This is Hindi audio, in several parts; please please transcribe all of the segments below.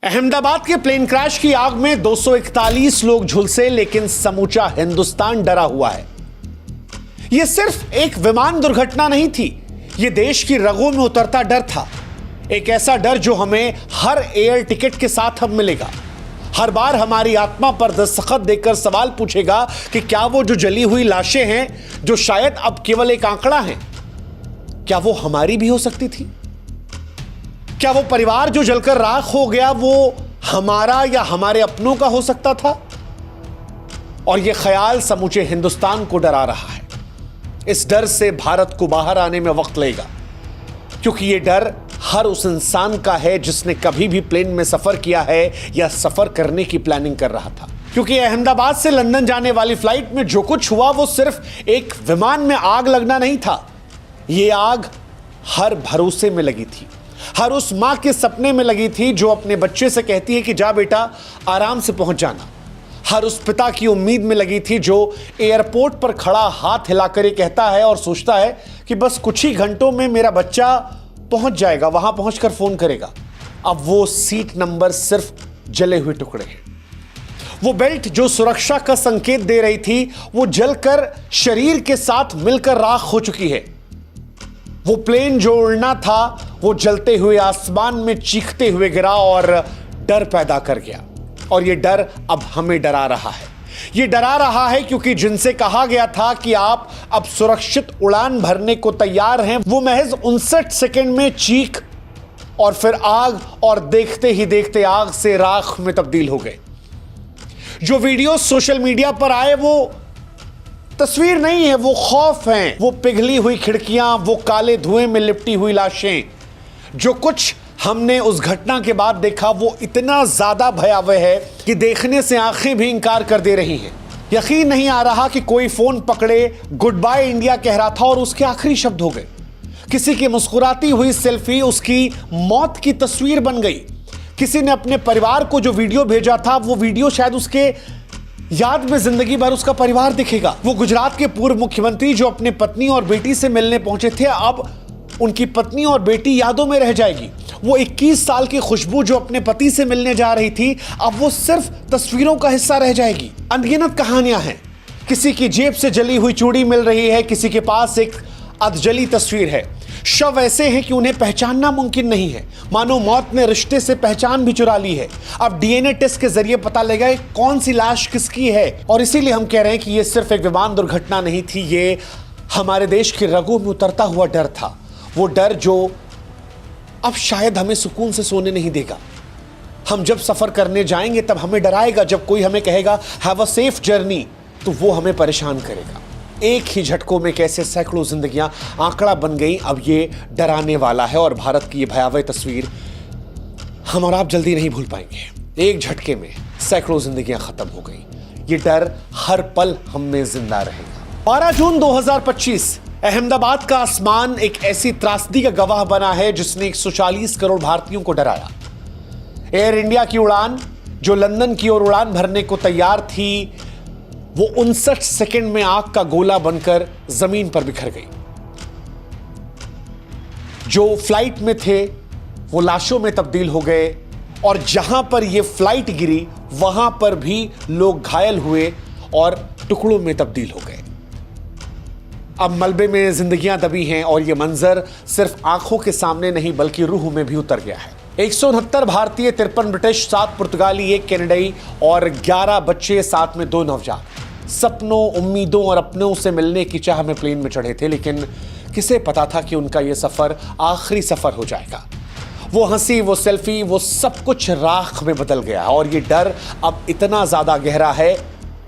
अहमदाबाद के प्लेन क्रैश की आग में 241 लोग झुलसे, लेकिन समूचा हिंदुस्तान डरा हुआ है। यह सिर्फ एक विमान दुर्घटना नहीं थी, यह देश की रगों में उतरता डर था। एक ऐसा डर जो हमें हर एयर टिकट के साथ अब मिलेगा। हर बार हमारी आत्मा पर दस्तखत देकर सवाल पूछेगा कि क्या वो जो जली हुई लाशें हैं, जो शायद अब केवल एक आंकड़ा है, क्या वो हमारी भी हो सकती थी? क्या वो परिवार जो जलकर राख हो गया वो हमारा या हमारे अपनों का हो सकता था? और यह ख्याल समूचे हिंदुस्तान को डरा रहा है। इस डर से भारत को बाहर आने में वक्त लगेगा, क्योंकि यह डर हर उस इंसान का है जिसने कभी भी प्लेन में सफर किया है या सफर करने की प्लानिंग कर रहा था। क्योंकि अहमदाबाद से लंदन जाने वाली फ्लाइट में जो कुछ हुआ वो सिर्फ एक विमान में आग लगना नहीं था। यह आग हर भरोसे में लगी थी, हर उस मां के सपने में लगी थी जो अपने बच्चे से कहती है कि जा बेटा आराम से पहुंच जाना। हर उस पिता की उम्मीद में लगी थी जो एयरपोर्ट पर खड़ा हाथ हिलाकर ये कहता है और सोचता है कि बस कुछ ही घंटों में मेरा बच्चा पहुंच जाएगा, वहां पहुंचकर फोन करेगा। अब वो सीट नंबर सिर्फ जले हुए टुकड़े हैं। वो बेल्ट जो सुरक्षा का संकेत दे रही थी वो जलकर शरीर के साथ मिलकर राख हो चुकी है। वो प्लेन जो उड़ना था वो जलते हुए आसमान में चीखते हुए गिरा और डर पैदा कर गया। और ये डर अब हमें डरा रहा है। ये डरा रहा है क्योंकि जिनसे कहा गया था कि आप अब सुरक्षित उड़ान भरने को तैयार हैं, वो महज 59 सेकंड में चीख और फिर आग, और देखते ही देखते आग से राख में तब्दील हो गए। जो वीडियो सोशल मीडिया पर आए वो तस्वीर नहीं है, वो खौफ हैं। वो पिघली हुई खिड़कियां, वो काले धुएं में लिपटी हुई लाशें। जो कुछ हमने उस घटना के बाद देखा वो इतना ज्यादा भयावह है कि देखने से आंखें भी इंकार कर दे रही हैं। यकीन नहीं आ रहा कि कोई फोन पकड़े गुड बाय इंडिया कह रहा था और उसके आखिरी शब्द हो गए। किसी की मुस्कुराती हुई सेल्फी उसकी मौत की तस्वीर बन गई। किसी ने अपने परिवार को जो वीडियो भेजा था वो वीडियो शायद उसके याद में जिंदगी भर उसका परिवार दिखेगा। वो गुजरात के पूर्व मुख्यमंत्री जो अपने पत्नी और बेटी से मिलने पहुंचे थे, अब उनकी पत्नी और बेटी यादों में रह जाएगी। वो 21 साल की खुशबू जो अपने पति से मिलने जा रही थी, अब वो सिर्फ तस्वीरों का हिस्सा रह जाएगी। अनगिनत कहानियां हैं। किसी की जेब से जली हुई चूड़ी मिल रही है, किसी के पास एक अधजली तस्वीर है। शव ऐसे हैं कि उन्हें पहचानना मुमकिन नहीं है, मानो मौत ने रिश्ते से पहचान भी चुरा ली है। अब डीएनए टेस्ट के जरिए पता लगा कौन सी लाश किसकी है। और इसीलिए हम कह रहे हैं कि यह सिर्फ एक विमान दुर्घटना नहीं थी, ये हमारे देश की रगों में उतरता हुआ डर था। वो डर जो अब शायद हमें सुकून से सोने नहीं देगा। हम जब सफर करने जाएंगे तब हमें डराएगा। जब कोई हमें कहेगा हैव अ सेफ जर्नी, तो वो हमें परेशान करेगा। एक ही झटकों में कैसे सैकड़ों जिंदगियां आंकड़ा बन गई, अब ये डराने वाला है। और भारत की ये भयावह तस्वीर हम और आप जल्दी नहीं भूल पाएंगे। एक झटके में सैकड़ों जिंदगियां खत्म हो गई। ये डर हर पल हम में जिंदा रहेगा। 12 जून 2025 अहमदाबाद का आसमान एक ऐसी त्रासदी का गवाह बना है जिसने 140 करोड़ भारतीयों को डराया। एयर इंडिया की उड़ान जो लंदन की ओर उड़ान भरने को तैयार थी, वो 59 सेकंड में आग का गोला बनकर जमीन पर बिखर गई। जो फ्लाइट में थे वो लाशों में तब्दील हो गए, और जहां पर ये फ्लाइट गिरी वहां पर भी लोग घायल हुए और टुकड़ों में तब्दील हो गए। अब मलबे में जिंदगियां दबी हैं और यह मंजर सिर्फ आंखों के सामने नहीं बल्कि रूह में भी उतर गया है। 169 भारतीय, 53 ब्रिटिश, 7 पुर्तगाली, 1 कनाडाई और 11 बच्चे, साथ में 2 नवजात सपनों, उम्मीदों और अपनों से मिलने की चाह में प्लेन में चढ़े थे। लेकिन किसे पता था कि उनका यह सफर आखिरी सफर हो जाएगा। वो हंसी, वो सेल्फी, वो सब कुछ राख में बदल गया। और ये डर अब इतना ज्यादा गहरा है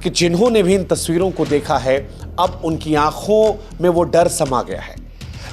कि जिन्होंने भी इन तस्वीरों को देखा है, अब उनकी आंखों में वो डर समा गया है।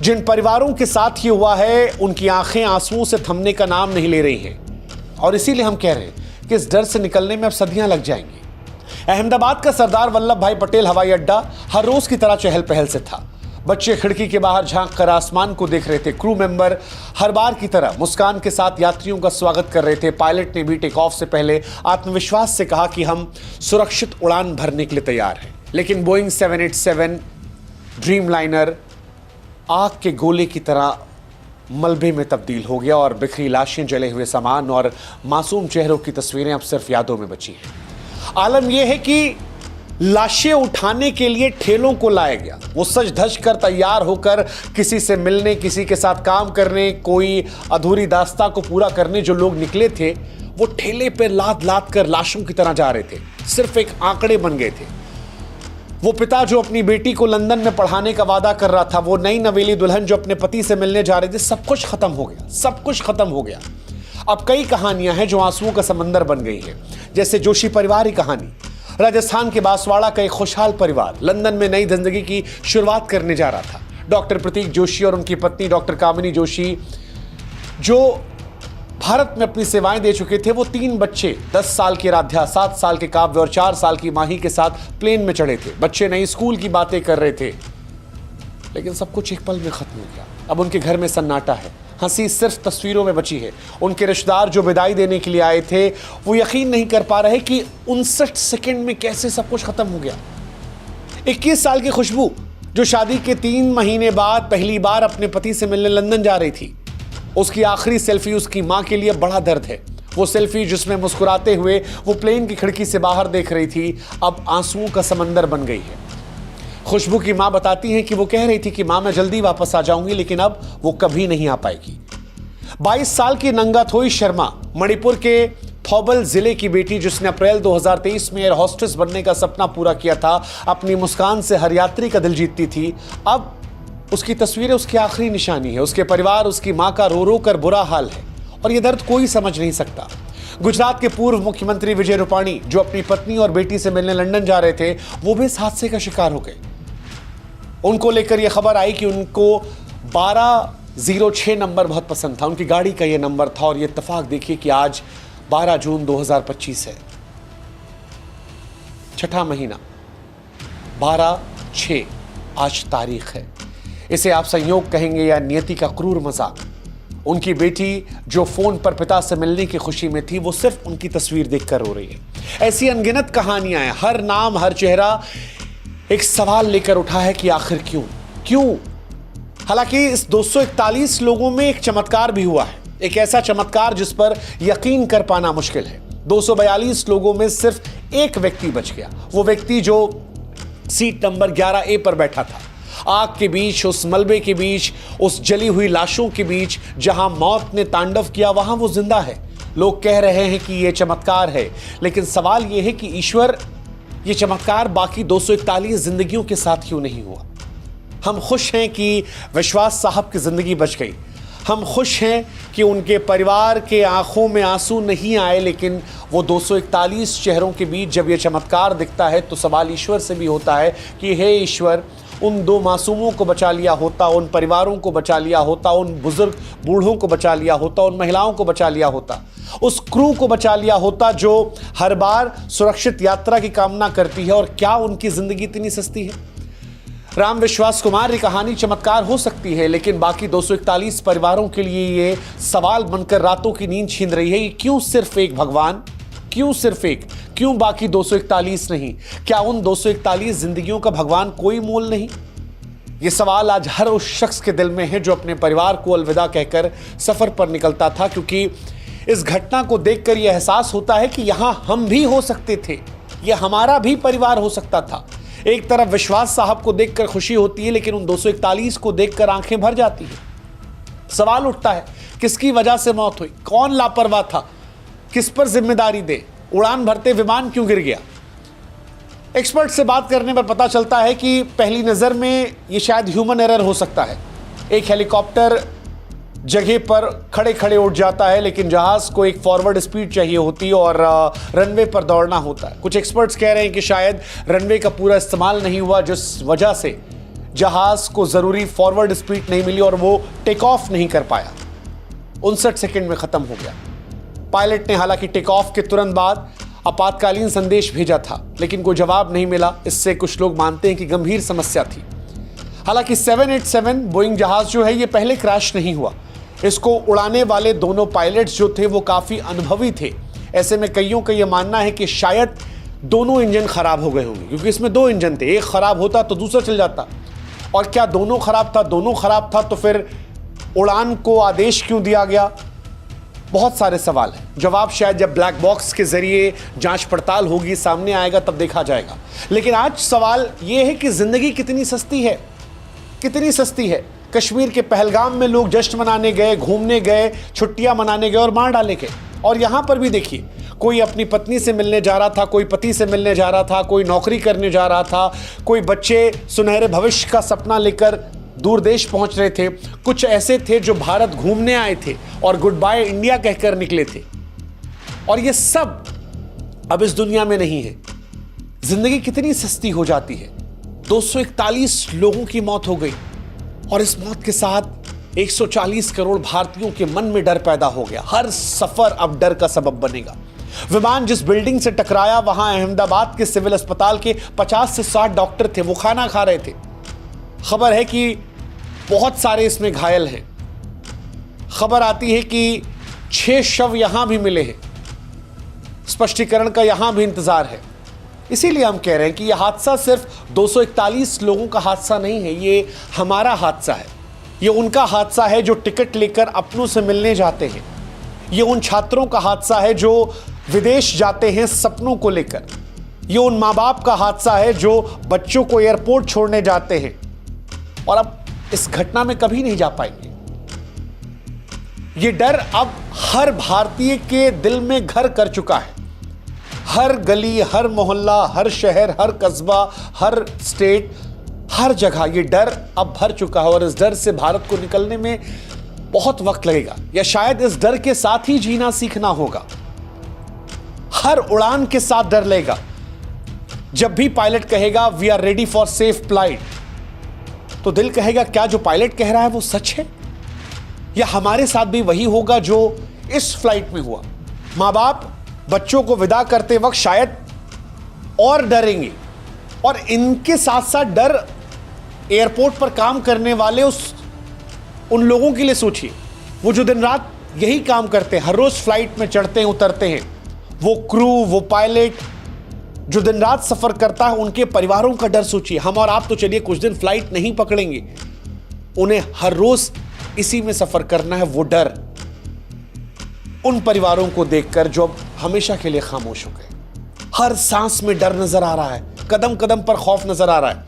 जिन परिवारों के साथ ये हुआ है उनकी आंखें आंसुओं से थमने का नाम नहीं ले रही हैं। और इसीलिए हम कह रहे हैं कि इस डर से निकलने में अब सदियां लग जाएंगी। अहमदाबाद का सरदार वल्लभ भाई पटेल हवाई अड्डा हर रोज की तरह चहल पहल से था। बच्चे खिड़की के बाहर झांक कर आसमान को देख रहे थे। क्रू मेंबर हर बार की तरह मुस्कान के साथ यात्रियों का स्वागत कर रहे थे। पायलट ने भी टेक ऑफ से पहले आत्मविश्वास से कहा कि हम सुरक्षित उड़ान भरने के लिए तैयार हैं। लेकिन बोइंग 787 ड्रीमलाइनर आग के गोले की तरह मलबे में तब्दील हो गया और बिखरी लाशें, जले हुए सामान और मासूम चेहरों की तस्वीरें अब सिर्फ यादों में बची हैं। आलम यह है कि लाशें उठाने के लिए ठेलों को लाया गया। वो सज धज कर तैयार होकर किसी से मिलने, किसी के साथ काम करने, कोई अधूरी दास्ता को पूरा करने जो लोग निकले थे, वो ठेले पर लाद लाद कर लाशों की तरह जा रहे थे। सिर्फ एक आंकड़े बन गए थे। वो पिता जो अपनी बेटी को लंदन में पढ़ाने का वादा कर रहा था, वो नई नवेली दुल्हन जो अपने पति से मिलने जा रही थी, सब कुछ खत्म हो गया, सब कुछ खत्म हो गया। अब कई कहानियां हैं जो आंसुओं का समंदर बन गई हैं, जैसे जोशी परिवार की कहानी। राजस्थान के बांसवाड़ा का एक खुशहाल परिवार लंदन में नई जिंदगी की शुरुआत करने जा रहा था। डॉक्टर प्रतीक जोशी और उनकी पत्नी डॉक्टर कामिनी जोशी, जो भारत में अपनी सेवाएं दे चुके थे, वो 3 बच्चे, 10 साल की आराध्या, 7 साल के काव्य और 4 साल की माही के साथ प्लेन में चढ़े थे। बच्चे नई स्कूल की बातें कर रहे थे, लेकिन सब कुछ एक पल में खत्म हो गया। अब उनके घर में सन्नाटा है, हंसी सिर्फ तस्वीरों में बची है। उनके रिश्तेदार जो विदाई देने के लिए आए थे, वो यकीन नहीं कर पा रहे कि 59 सेकंड में कैसे सब कुछ खत्म हो गया। 21 साल की खुशबू, जो शादी के 3 महीने बाद पहली बार अपने पति से मिलने लंदन जा रही थी, उसकी आखिरी सेल्फी उसकी मां के लिए बड़ा दर्द है। वो सेल्फी जिसमें मुस्कुराते हुए वो प्लेन की खिड़की से बाहर देख रही थी, अब आंसुओं का समंदर बन गई है। खुशबू की मां बताती हैं कि वो कह रही थी कि मां, मैं जल्दी वापस आ जाऊंगी, लेकिन अब वो कभी नहीं आ पाएगी। 22 साल की नंगाथोई शर्मा, मणिपुर के थौबल जिले की बेटी, जिसने अप्रैल 2023 में एयर होस्टेस बनने का सपना पूरा किया था, अपनी मुस्कान से हर यात्री का दिल जीतती थी, अब उसकी तस्वीरें उसकी आखिरी निशानी है। उसके परिवार, उसकी मां का रो रो कर बुरा हाल है और यह दर्द कोई समझ नहीं सकता। गुजरात के पूर्व मुख्यमंत्री विजय रूपाणी, जो अपनी पत्नी और बेटी से मिलने लंदन जा रहे थे, वो भी इस हादसे का शिकार हो गए। उनको लेकर यह खबर आई कि उनको 1206 नंबर बहुत पसंद था, उनकी गाड़ी का यह नंबर था। और यह इत्तेफाक देखिए कि आज 12 जून 2025 है, 6ठा महीना, 12/6 आज तारीख है। इसे आप संयोग कहेंगे या नियति का क्रूर मजाक। उनकी बेटी जो फोन पर पिता से मिलने की खुशी में थी, वो सिर्फ उनकी तस्वीर देखकर रो रही है। ऐसी अनगिनत कहानियां हैं, हर नाम, हर चेहरा एक सवाल लेकर उठा है कि आखिर क्यों। हालांकि इस 241 लोगों में एक चमत्कार भी हुआ है, एक ऐसा चमत्कार जिस पर यकीन कर पाना मुश्किल है। 242 लोगों में सिर्फ एक व्यक्ति बच गया, वो व्यक्ति जो सीट नंबर 11A पर बैठा था। आग के बीच, उस मलबे के बीच, उस जली हुई लाशों के बीच जहां मौत ने तांडव किया, वहां वो जिंदा है। लोग कह रहे हैं कि यह चमत्कार है, लेकिन सवाल यह है कि ईश्वर, यह चमत्कार बाकी 241 जिंदगियों के साथ क्यों नहीं हुआ? हम खुश हैं कि विश्वास साहब की जिंदगी बच गई। हम खुश हैं कि उनके परिवार के आंखों में आंसू नहीं आए, लेकिन वो 241 चेहरों के बीच जब यह चमत्कार दिखता है, तो सवाल ईश्वर से भी होता है कि हे ईश्वर, उन 2 मासूमों को बचा लिया होता, उन परिवारों को बचा लिया होता, उन बुजुर्ग बूढ़ों को बचा लिया होता, उन महिलाओं को बचा लिया होता, उस क्रू को बचा लिया होता जो हर बार सुरक्षित यात्रा की कामना करती है। और क्या उनकी जिंदगी इतनी सस्ती है? राम विश्वास कुमार की कहानी चमत्कार हो सकती है, लेकिन बाकी 241 परिवारों के लिए ये सवाल बनकर रातों की नींद छीन रही है कि क्यों सिर्फ एक भगवान, क्यों सिर्फ एक, क्यों बाकी 241 नहीं? क्या उन 241 जिंदगियों का भगवान कोई मोल नहीं? ये सवाल आज हर उस शख्स के दिल में है जो अपने परिवार को अलविदा कहकर सफर पर निकलता था, क्योंकि इस घटना को देखकर यह एहसास होता है कि यहां हम भी हो सकते थे, यह हमारा भी परिवार हो सकता था। एक तरफ विश्वास साहब को देखकर खुशी होती है, लेकिन उन 241 को देखकर आंखें भर जाती हैं। सवाल उठता है, किसकी वजह से मौत हुई? कौन लापरवाह था? किस पर जिम्मेदारी दे? उड़ान भरते विमान क्यों गिर गया? एक्सपर्ट से बात करने पर पता चलता है कि पहली नजर में यह शायद ह्यूमन एरर हो सकता है। एक हेलीकॉप्टर जगह पर खड़े खड़े उड़ जाता है, लेकिन जहाज को एक फॉरवर्ड स्पीड चाहिए होती है और रनवे पर दौड़ना होता है। कुछ एक्सपर्ट्स कह रहे हैं कि शायद रनवे का पूरा इस्तेमाल नहीं हुआ, जिस वजह से जहाज को जरूरी फॉरवर्ड स्पीड नहीं मिली और वो टेक ऑफ नहीं कर पाया। 59 सेकंड में खत्म हो गया। पायलट ने हालांकि टेक ऑफ के तुरंत बाद आपातकालीन संदेश भेजा था, लेकिन कोई जवाब नहीं मिला। इससे कुछ लोग मानते हैं कि गंभीर समस्या थी। हालांकि 787 बोइंग जहाज जो है ये पहले क्रैश नहीं हुआ। इसको उड़ाने वाले दोनों पायलट्स जो थे वो काफी अनुभवी थे। ऐसे में कईयों का यह मानना है कि शायद दोनों इंजन खराब हो गए होंगे, क्योंकि इसमें 2 इंजन थे, एक खराब होता तो दूसरा चल जाता। और क्या दोनों खराब था? दोनों खराब था तो फिर उड़ान को आदेश क्यों दिया गया? बहुत सारे सवाल हैं। जवाब शायद जब ब्लैक बॉक्स के जरिए जांच पड़ताल होगी, सामने आएगा, तब देखा जाएगा। लेकिन आज सवाल यह है कि जिंदगी कितनी सस्ती है, कितनी सस्ती है। कश्मीर के पहलगाम में लोग जश्न मनाने गए, घूमने गए, छुट्टियां मनाने गए और मार डाले गए। और यहां पर भी देखिए, कोई अपनी पत्नी से मिलने जा रहा था, कोई पति से मिलने जा रहा था, कोई नौकरी करने जा रहा था, कोई बच्चे सुनहरे भविष्य का सपना लेकर दूर देश पहुंच रहे थे, कुछ ऐसे थे जो भारत घूमने आए थे और गुड बाय इंडिया कहकर निकले थे। और ये सब अब इस दुनिया में नहीं है। जिंदगी कितनी सस्ती हो जाती है। 241 लोगों की मौत हो गई और इस मौत के साथ 140 करोड़ भारतीयों के मन में डर पैदा हो गया। हर सफर अब डर का सबब बनेगा। विमान जिस बिल्डिंग से टकराया, वहां अहमदाबाद के सिविल अस्पताल के 50 से 60 डॉक्टर थे, वो खाना खा रहे थे। खबर है कि बहुत सारे इसमें घायल हैं। खबर आती है कि 6 शव यहां भी मिले हैं। स्पष्टीकरण का यहां भी इंतजार है। इसीलिए हम कह रहे हैं कि यह हादसा सिर्फ 241 लोगों का हादसा नहीं है, ये हमारा हादसा है। ये उनका हादसा है जो टिकट लेकर अपनों से मिलने जाते हैं। ये उन छात्रों का हादसा है जो विदेश जाते हैं सपनों को लेकर। ये उन माँ बाप का हादसा है जो बच्चों को एयरपोर्ट छोड़ने जाते हैं और अब इस घटना में कभी नहीं जा पाएंगे। ये डर अब हर भारतीय के दिल में घर कर चुका है। हर गली, हर मोहल्ला, हर शहर, हर कस्बा, हर स्टेट, हर जगह ये डर अब भर चुका है। और इस डर से भारत को निकलने में बहुत वक्त लगेगा, या शायद इस डर के साथ ही जीना सीखना होगा। हर उड़ान के साथ डर लेगा। जब भी पायलट कहेगा we are ready for safe flight, तो दिल कहेगा क्या जो पायलट कह रहा है वो सच है? या हमारे साथ भी वही होगा जो इस फ्लाइट में हुआ? माँ बाप बच्चों को विदा करते वक्त शायद और डरेंगे, और इनके साथ साथ डर एयरपोर्ट पर काम करने वाले उन लोगों के लिए सोचिए, वो जो दिन रात यही काम करते हैं, हर रोज फ्लाइट में चढ़ते हैं, उतरते हैं। वो क्रू, वो पायलट जो दिन रात सफर करता है, उनके परिवारों का डर सोचिए। हम और आप तो चलिए कुछ दिन फ्लाइट नहीं पकड़ेंगे, उन्हें हर रोज इसी में सफर करना है। वो डर उन परिवारों को देखकर जो अब हमेशा के लिए खामोश हो गए। हर सांस में डर नजर आ रहा है, कदम कदम पर खौफ नजर आ रहा है।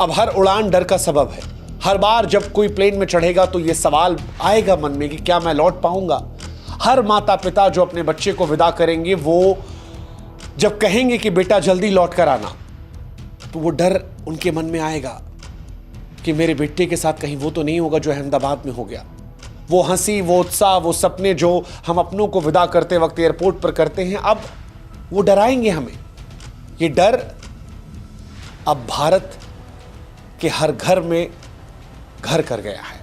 अब हर उड़ान डर का सबब है। हर बार जब कोई प्लेन में चढ़ेगा तो यह सवाल आएगा मन में कि क्या मैं लौट पाऊंगा? हर माता पिता जो अपने बच्चे को विदा करेंगे, वो जब कहेंगे कि बेटा जल्दी लौट कर आना, तो वो डर उनके मन में आएगा कि मेरे बेटे के साथ कहीं वो तो नहीं होगा जो अहमदाबाद में हो गया। वो हंसी, वो उत्साह, वो सपने जो हम अपनों को विदा करते वक्त एयरपोर्ट पर करते हैं, अब वो डराएंगे हमें। ये डर अब भारत के हर घर में घर कर गया है।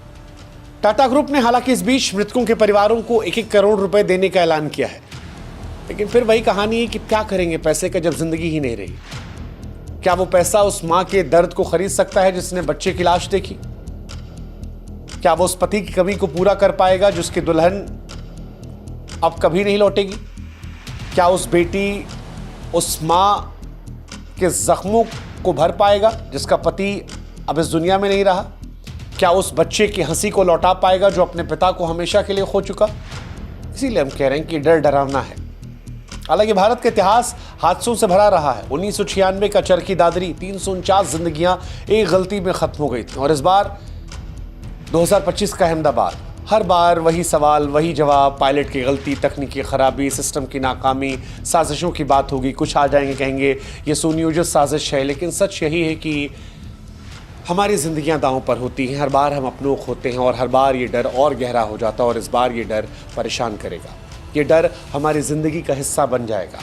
टाटा ग्रुप ने हालांकि इस बीच मृतकों के परिवारों को 1-1 करोड़ रुपए देने का ऐलान किया है, लेकिन फिर वही कहानी है कि क्या करेंगे पैसे का जब जिंदगी ही नहीं रही। क्या वो पैसा उस मां के दर्द को खरीद सकता है जिसने बच्चे की लाश देखी? क्या वो उस पति की कमी को पूरा कर पाएगा जिसकी दुल्हन अब कभी नहीं लौटेगी? क्या उस बेटी उस मां के जख्मों को भर पाएगा जिसका पति अब इस दुनिया में नहीं रहा? क्या उस बच्चे की हंसी को लौटा पाएगा जो अपने पिता को हमेशा के लिए खो चुका? इसीलिए हम कह रहे हैं कि डर डरावना है। हालांकि भारत का इतिहास हादसों से भरा रहा है। 1996 का चरखी दादरी, 349 जिंदगियां एक गलती में खत्म हो गई थी। और इस बार 2025 का अहमदाबाद, हर बार वही सवाल, वही जवाब, पायलट की गलती, तकनीकी खराबी, सिस्टम की नाकामी, साजिशों की बात होगी। कुछ आ जाएंगे कहेंगे ये सुनियोजित साजिश है, लेकिन सच यही है कि हमारी जिंदगियां दांव पर होती हैं। हर बार हम अपनों खोते हैं और हर बार ये डर और गहरा हो जाता है और इस बार ये डर परेशान करेगा। ये डर हमारी ज़िंदगी का हिस्सा बन जाएगा।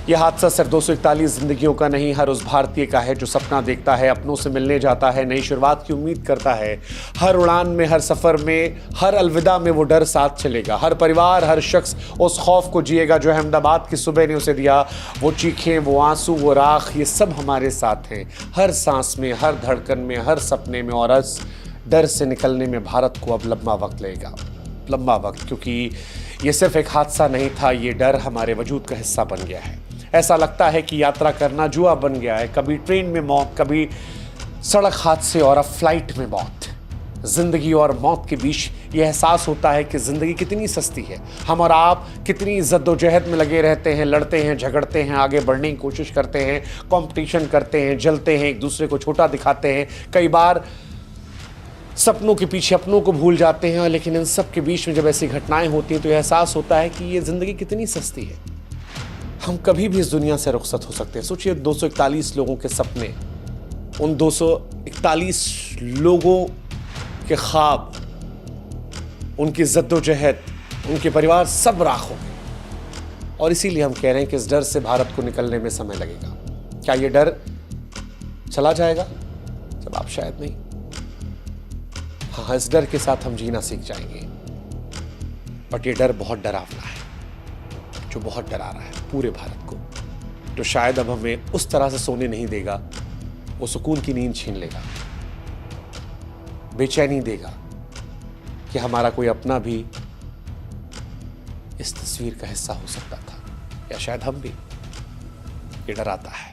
ये हादसा सिर्फ 241 जिंदगियों का नहीं, हर उस भारतीय का है जो सपना देखता है, अपनों से मिलने जाता है, नई शुरुआत की उम्मीद करता है। हर उड़ान में, हर सफ़र में, हर अलविदा में वो डर साथ चलेगा। हर परिवार, हर शख्स उस खौफ को जिएगा जो अहमदाबाद की सुबह ने उसे दिया। वो चीखें, वो आंसू, वो राख, ये सब हमारे साथ हैं। हर सांस में, हर धड़कन में, हर सपने में। और इस डर से निकलने में भारत को अब लंबा वक्त लगेगा, लंबा वक्त, क्योंकि ये सिर्फ एक हादसा नहीं था, ये डर हमारे वजूद का हिस्सा बन गया है। ऐसा लगता है कि यात्रा करना जुआ बन गया है। कभी ट्रेन में मौत, कभी सड़क हादसे और अब फ्लाइट में मौत। जिंदगी और मौत के बीच यह एहसास होता है कि जिंदगी कितनी सस्ती है। हम और आप कितनी जद्दोजहद में लगे रहते हैं, लड़ते हैं, झगड़ते हैं, आगे बढ़ने की कोशिश करते हैं, कंपटीशन करते हैं, जलते हैं, एक दूसरे को छोटा दिखाते हैं, कई बार सपनों के पीछे अपनों को भूल जाते हैं। लेकिन इन सब के बीच में जब ऐसी घटनाएं होती हैं तो यह एहसास होता है कि ये जिंदगी कितनी सस्ती है। हम कभी भी इस दुनिया से रुखसत हो सकते हैं। सोचिए 241 लोगों के सपने, उन 241 लोगों के ख्वाब, उनकी जद्दोजहद, उनके परिवार सब राख हो गए। और इसीलिए हम कह रहे हैं कि इस डर से भारत को निकलने में समय लगेगा। क्या ये डर चला जाएगा? जवाब शायद नहीं। हाँ, इस डर के साथ हम जीना सीख जाएंगे। बट ये डर बहुत डरावना है, जो बहुत डरा रहा है पूरे भारत को, जो शायद अब हमें उस तरह से सोने नहीं देगा, वो सुकून की नींद छीन लेगा, बेचैनी देगा कि हमारा कोई अपना भी इस तस्वीर का हिस्सा हो सकता था, या शायद हम भी। ये डर आता है।